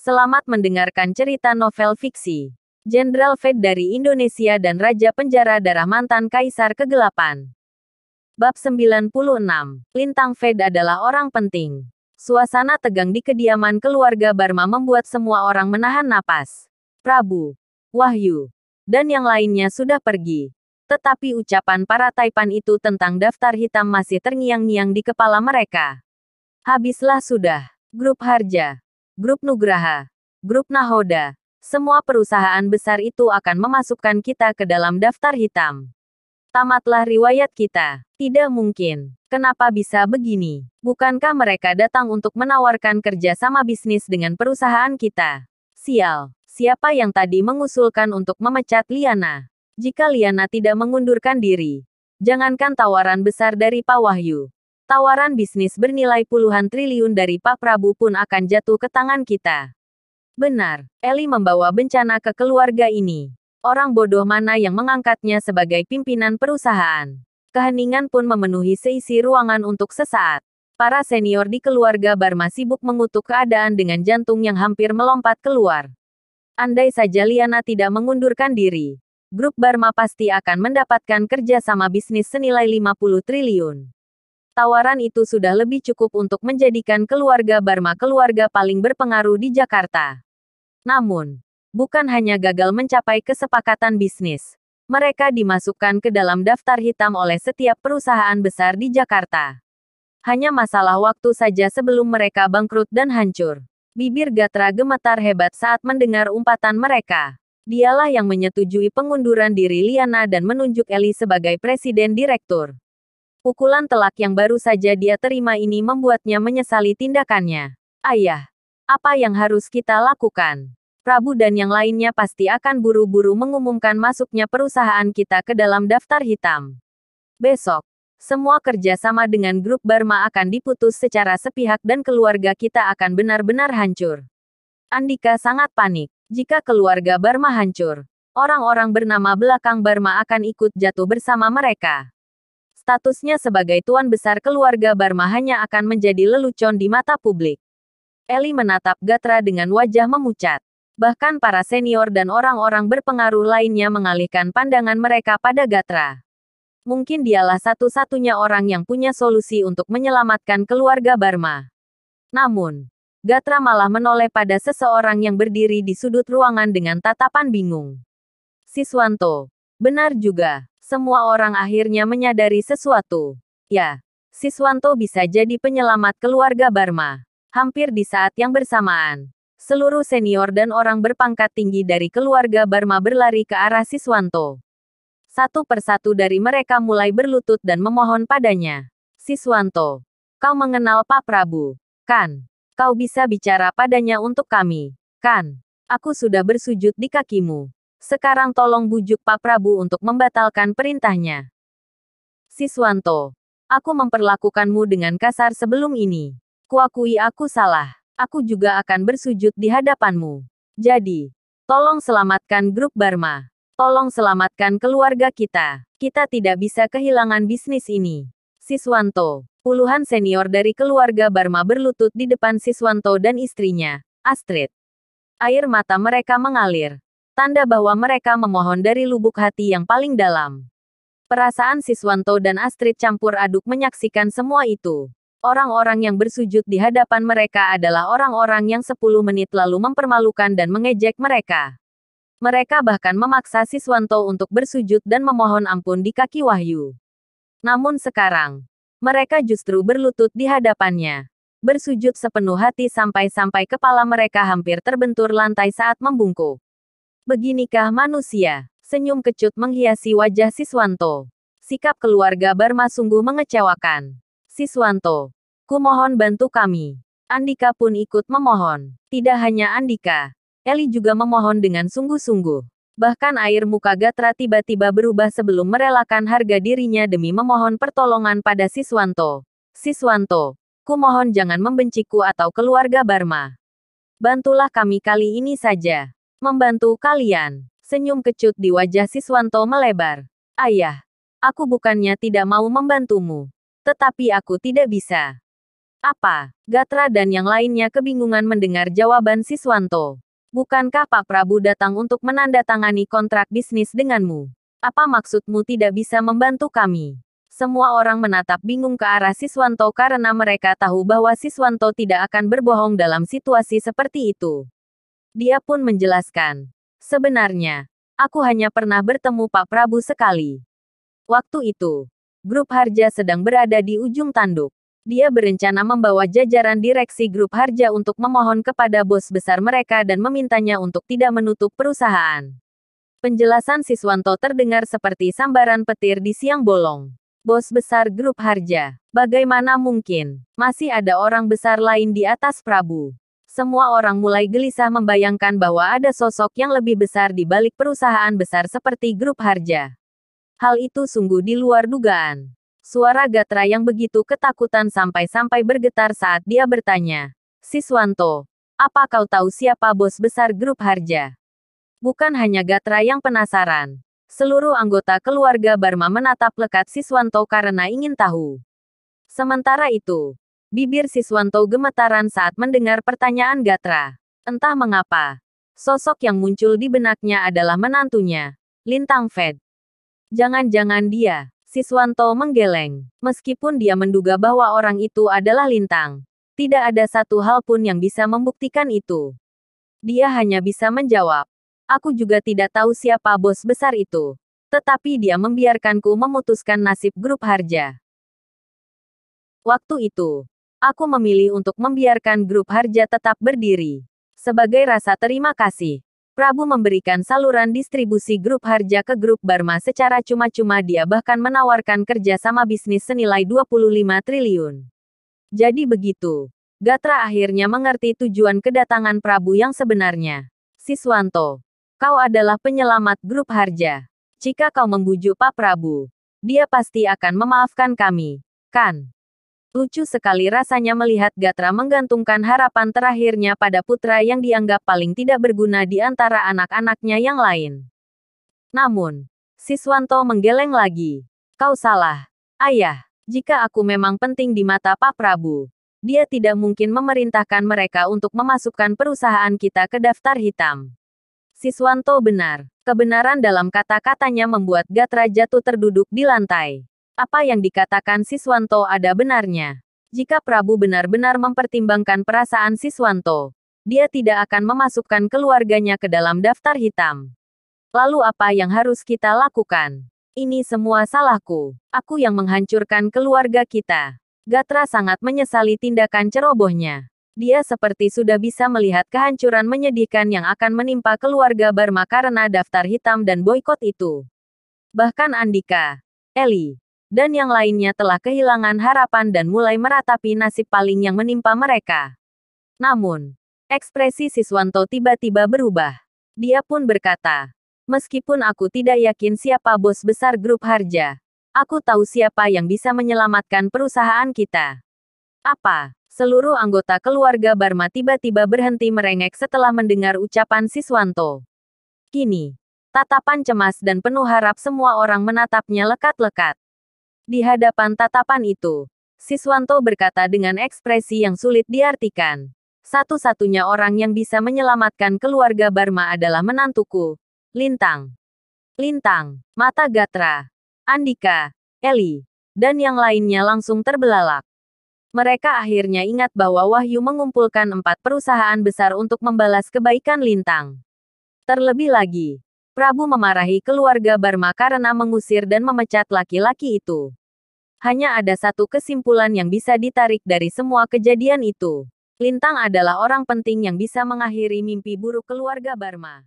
Selamat mendengarkan cerita novel fiksi. Jenderal Fed dari Indonesia dan Raja Penjara Darah Mantan Kaisar Kegelapan. Bab 96. Lintang Fed adalah orang penting. Suasana tegang di kediaman keluarga Barma membuat semua orang menahan napas. Prabu, Wahyu, dan yang lainnya sudah pergi. Tetapi ucapan para taipan itu tentang daftar hitam masih terngiang-ngiang di kepala mereka. Habislah sudah. Grup Harja, Grup Nugraha, Grup Nahoda, semua perusahaan besar itu akan memasukkan kita ke dalam daftar hitam. Tamatlah riwayat kita. Tidak mungkin. Kenapa bisa begini? Bukankah mereka datang untuk menawarkan kerja sama bisnis dengan perusahaan kita? Sial. Siapa yang tadi mengusulkan untuk memecat Liana? Jika Liana tidak mengundurkan diri, jangankan tawaran besar dari Pak Wahyu. Tawaran bisnis bernilai puluhan triliun dari Pak Prabu pun akan jatuh ke tangan kita. Benar, Eli membawa bencana ke keluarga ini. Orang bodoh mana yang mengangkatnya sebagai pimpinan perusahaan? Keheningan pun memenuhi seisi ruangan untuk sesaat. Para senior di keluarga Barma sibuk mengutuk keadaan dengan jantung yang hampir melompat keluar. Andai saja Liana tidak mengundurkan diri, grup Barma pasti akan mendapatkan kerja sama bisnis senilai 50 triliun. Tawaran itu sudah lebih cukup untuk menjadikan keluarga Barma keluarga paling berpengaruh di Jakarta. Namun, bukan hanya gagal mencapai kesepakatan bisnis, mereka dimasukkan ke dalam daftar hitam oleh setiap perusahaan besar di Jakarta. Hanya masalah waktu saja sebelum mereka bangkrut dan hancur. Bibir Gatra gemetar hebat saat mendengar umpatan mereka. Dialah yang menyetujui pengunduran diri Liana dan menunjuk Eli sebagai presiden direktur. Pukulan telak yang baru saja dia terima ini membuatnya menyesali tindakannya. Ayah, apa yang harus kita lakukan? Prabu dan yang lainnya pasti akan buru-buru mengumumkan masuknya perusahaan kita ke dalam daftar hitam. Besok, semua kerjasama dengan grup Barma akan diputus secara sepihak dan keluarga kita akan benar-benar hancur. Andika sangat panik. Jika keluarga Barma hancur, orang-orang bernama belakang Barma akan ikut jatuh bersama mereka. Statusnya sebagai tuan besar keluarga Barma hanya akan menjadi lelucon di mata publik. Eli menatap Gatra dengan wajah memucat. Bahkan para senior dan orang-orang berpengaruh lainnya mengalihkan pandangan mereka pada Gatra. Mungkin dialah satu-satunya orang yang punya solusi untuk menyelamatkan keluarga Barma. Namun, Gatra malah menoleh pada seseorang yang berdiri di sudut ruangan dengan tatapan bingung. Siswanto. Benar juga. Semua orang akhirnya menyadari sesuatu. Ya, Siswanto bisa jadi penyelamat keluarga Barma. Hampir di saat yang bersamaan, seluruh senior dan orang berpangkat tinggi dari keluarga Barma berlari ke arah Siswanto. Satu persatu dari mereka mulai berlutut dan memohon padanya. Siswanto, kau mengenal Pak Prabu, kan? Kau bisa bicara padanya untuk kami, kan? Aku sudah bersujud di kakimu. Sekarang tolong bujuk Pak Prabu untuk membatalkan perintahnya. Siswanto, aku memperlakukanmu dengan kasar sebelum ini. Kuakui aku salah. Aku juga akan bersujud di hadapanmu. Jadi, tolong selamatkan grup Barma. Tolong selamatkan keluarga kita. Kita tidak bisa kehilangan bisnis ini. Siswanto, puluhan senior dari keluarga Barma berlutut di depan Siswanto dan istrinya, Astrid. Air mata mereka mengalir. Tanda bahwa mereka memohon dari lubuk hati yang paling dalam. Perasaan Siswanto dan Astrid campur aduk menyaksikan semua itu. Orang-orang yang bersujud di hadapan mereka adalah orang-orang yang 10 menit lalu mempermalukan dan mengejek mereka. Mereka bahkan memaksa Siswanto untuk bersujud dan memohon ampun di kaki Wahyu. Namun sekarang, mereka justru berlutut di hadapannya. Bersujud sepenuh hati sampai-sampai kepala mereka hampir terbentur lantai saat membungkuk. Beginikah manusia? Senyum kecut menghiasi wajah Siswanto. Sikap keluarga Barma sungguh mengecewakan. Siswanto, kumohon bantu kami. Andika pun ikut memohon. Tidak hanya Andika, Eli juga memohon dengan sungguh-sungguh. Bahkan air muka Gatra tiba-tiba berubah sebelum merelakan harga dirinya demi memohon pertolongan pada Siswanto. Siswanto, kumohon jangan membenciku atau keluarga Barma. Bantulah kami kali ini saja. Membantu kalian. Senyum kecut di wajah Siswanto melebar. Ayah, aku bukannya tidak mau membantumu. Tetapi aku tidak bisa. Apa? Gatra dan yang lainnya kebingungan mendengar jawaban Siswanto. Bukankah Pak Prabu datang untuk menandatangani kontrak bisnis denganmu? Apa maksudmu tidak bisa membantu kami? Semua orang menatap bingung ke arah Siswanto karena mereka tahu bahwa Siswanto tidak akan berbohong dalam situasi seperti itu. Dia pun menjelaskan, sebenarnya, aku hanya pernah bertemu Pak Prabu sekali. Waktu itu, grup Harja sedang berada di ujung tanduk. Dia berencana membawa jajaran direksi grup Harja untuk memohon kepada bos besar mereka dan memintanya untuk tidak menutup perusahaan. Penjelasan Siswanto terdengar seperti sambaran petir di siang bolong. Bos besar grup Harja. Bagaimana mungkin? Masih ada orang besar lain di atas Prabu. Semua orang mulai gelisah membayangkan bahwa ada sosok yang lebih besar di balik perusahaan besar seperti grup Harja. Hal itu sungguh di luar dugaan. Suara Gatra yang begitu ketakutan sampai-sampai bergetar saat dia bertanya, Siswanto, apa kau tahu siapa bos besar grup Harja? Bukan hanya Gatra yang penasaran. Seluruh anggota keluarga Barma menatap lekat Siswanto karena ingin tahu. Sementara itu, bibir Siswanto gemetaran saat mendengar pertanyaan Gatra. Entah mengapa, sosok yang muncul di benaknya adalah menantunya, Lintang Fed. Jangan-jangan dia. Siswanto menggeleng. Meskipun dia menduga bahwa orang itu adalah Lintang, tidak ada satu hal pun yang bisa membuktikan itu. Dia hanya bisa menjawab, aku juga tidak tahu siapa bos besar itu. Tetapi dia membiarkanku memutuskan nasib grup Harja. Waktu itu, aku memilih untuk membiarkan grup Harja tetap berdiri. Sebagai rasa terima kasih, Prabu memberikan saluran distribusi grup Harja ke grup Barma secara cuma-cuma. Dia bahkan menawarkan kerjasama bisnis senilai 25 triliun. Jadi begitu. Gatra akhirnya mengerti tujuan kedatangan Prabu yang sebenarnya. Siswanto, kau adalah penyelamat grup Harja. Jika kau membujuk Pak Prabu, dia pasti akan memaafkan kami, kan? Lucu sekali rasanya melihat Gatra menggantungkan harapan terakhirnya pada putra yang dianggap paling tidak berguna di antara anak-anaknya yang lain. Namun, Siswanto menggeleng lagi. Kau salah, Ayah. Jika aku memang penting di mata Pak Prabu, dia tidak mungkin memerintahkan mereka untuk memasukkan perusahaan kita ke daftar hitam. Siswanto benar. Kebenaran dalam kata-katanya membuat Gatra jatuh terduduk di lantai. Apa yang dikatakan Siswanto ada benarnya. Jika Prabu benar-benar mempertimbangkan perasaan Siswanto, dia tidak akan memasukkan keluarganya ke dalam daftar hitam. Lalu apa yang harus kita lakukan? Ini semua salahku. Aku yang menghancurkan keluarga kita. Gatra sangat menyesali tindakan cerobohnya. Dia seperti sudah bisa melihat kehancuran menyedihkan yang akan menimpa keluarga Barma karena daftar hitam dan boikot itu. Bahkan Andika, Eli, dan yang lainnya telah kehilangan harapan dan mulai meratapi nasib paling yang menimpa mereka. Namun, ekspresi Siswanto tiba-tiba berubah. Dia pun berkata, meskipun aku tidak yakin siapa bos besar grup Harja, aku tahu siapa yang bisa menyelamatkan perusahaan kita. Apa? Seluruh anggota keluarga Barma tiba-tiba berhenti merengek setelah mendengar ucapan Siswanto. Kini, tatapan cemas dan penuh harap semua orang menatapnya lekat-lekat. Di hadapan tatapan itu, Siswanto berkata dengan ekspresi yang sulit diartikan. Satu-satunya orang yang bisa menyelamatkan keluarga Barma adalah menantuku, Lintang. Lintang, mata Gatra, Andika, Eli, dan yang lainnya langsung terbelalak. Mereka akhirnya ingat bahwa Wahyu mengumpulkan 4 perusahaan besar untuk membalas kebaikan Lintang. Terlebih lagi, Prabu memarahi keluarga Barma karena mengusir dan memecat laki-laki itu. Hanya ada satu kesimpulan yang bisa ditarik dari semua kejadian itu. Lintang adalah orang penting yang bisa mengakhiri mimpi buruk keluarga Barma.